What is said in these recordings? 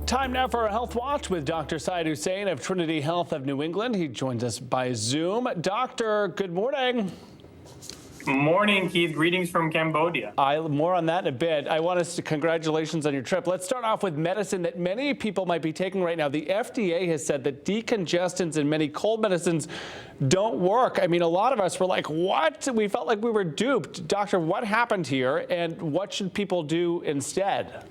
Time now for a Health Watch with Dr. Syed Hussein of Trinity Health of New England. He joins us by Zoom. Doctor, good morning. Morning, Keith. Greetings from Cambodia. More on that in a bit. I want to congratulations on your trip. Let's start off with medicine that many people might be taking right now. The FDA has said that decongestants and many cold medicines don't work. I mean, a lot of us were like, what? We felt like we were duped. Doctor, what happened here and what should people do instead?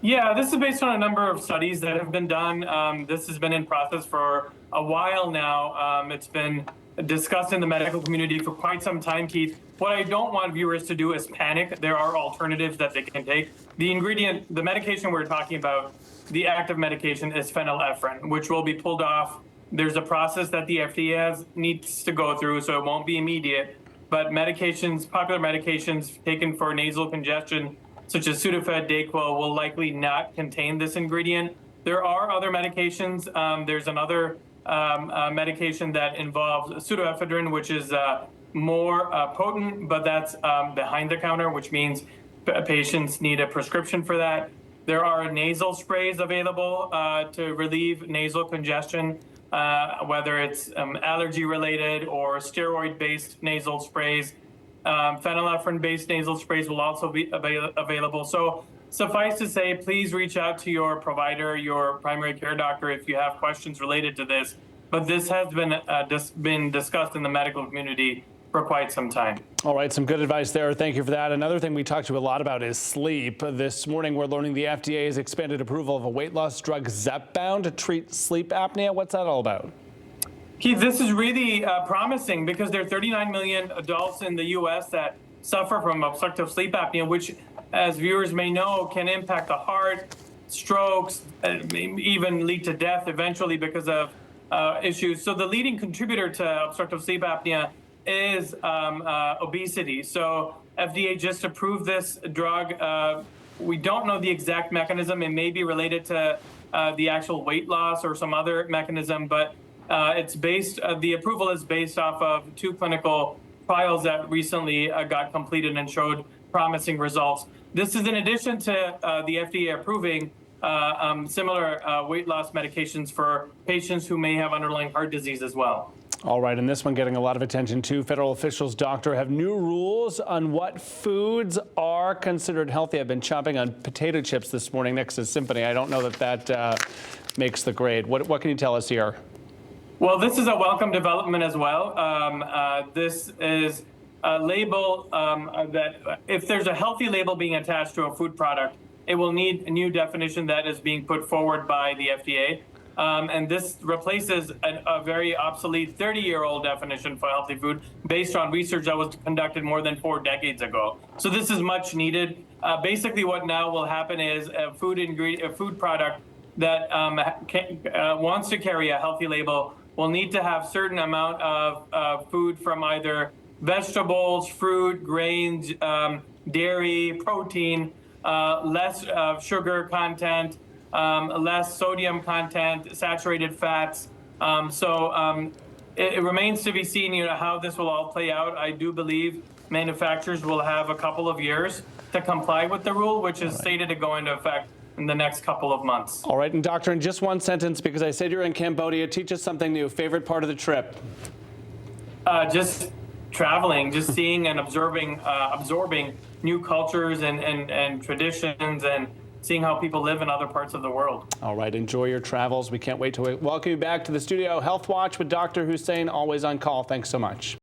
Yeah, this is based on a number of studies that have been done. This has been in process for a while now. It's been discussed in the medical community for quite some time, Keith. What I don't want viewers to do is panic. There are alternatives that they can take. The medication we're talking about, the active medication is phenylephrine, which will be pulled off. There's a process that the FDA needs to go through, so it won't be immediate. But medications, popular medications taken for nasal congestion, such as Sudafed, Dayquil, will likely not contain this ingredient. There are other medications. There's another medication that involves pseudoephedrine, which is more potent, but that's behind the counter, which means patients need a prescription for that. There are nasal sprays available to relieve nasal congestion, whether it's allergy related or steroid-based nasal sprays. Phenylephrine-based nasal sprays will also be available. So suffice to say, please reach out to your provider, your primary care doctor, if you have questions related to this. But this has been discussed in the medical community for quite some time. All right, some good advice there. Thank you for that. Another thing we talked to a lot about is sleep. This morning, we're learning the FDA has expanded approval of a weight loss drug, Zepbound, to treat sleep apnea. What's that all about? Keith, this is really promising because there are 39 million adults in the U.S. that suffer from obstructive sleep apnea, which, as viewers may know, can impact the heart, strokes, even lead to death eventually because of issues. So the leading contributor to obstructive sleep apnea is obesity. So FDA just approved this drug. We don't know the exact mechanism. It may be related to the actual weight loss or some other mechanism, but the approval is based off of 2 clinical trials that recently got completed and showed promising results. This is in addition to the FDA approving similar weight loss medications for patients who may have underlying heart disease as well. All right, and this one getting a lot of attention too. Federal officials, doctor, have new rules on what foods are considered healthy. I've been chomping on potato chips this morning next to Symphony. I don't know that makes the grade. What can you tell us here? Well, this is a welcome development as well. This is a label that if there's a healthy label being attached to a food product, it will need a new definition that is being put forward by the FDA. And this replaces a very obsolete 30-year-old definition for healthy food based on research that was conducted more than 4 decades ago. So this is much needed. Basically, what now will happen is a food product that wants to carry a healthy label will need to have certain amount of food from either vegetables, fruit, grains, dairy, protein, less sugar content, less sodium content, saturated fats. It remains to be seen, how this will all play out. I do believe manufacturers will have a couple of years to comply with the rule, which is stated to go into effect in the next couple of months. All right, and doctor, in just one sentence, because I said you're in Cambodia, teach us something new. Favorite part of the trip? Just traveling, just seeing and absorbing new cultures and traditions and seeing how people live in other parts of the world. All right, enjoy your travels. We can't wait to welcome you back to the studio. Health Watch with Dr. Hussein, always on call. Thanks so much.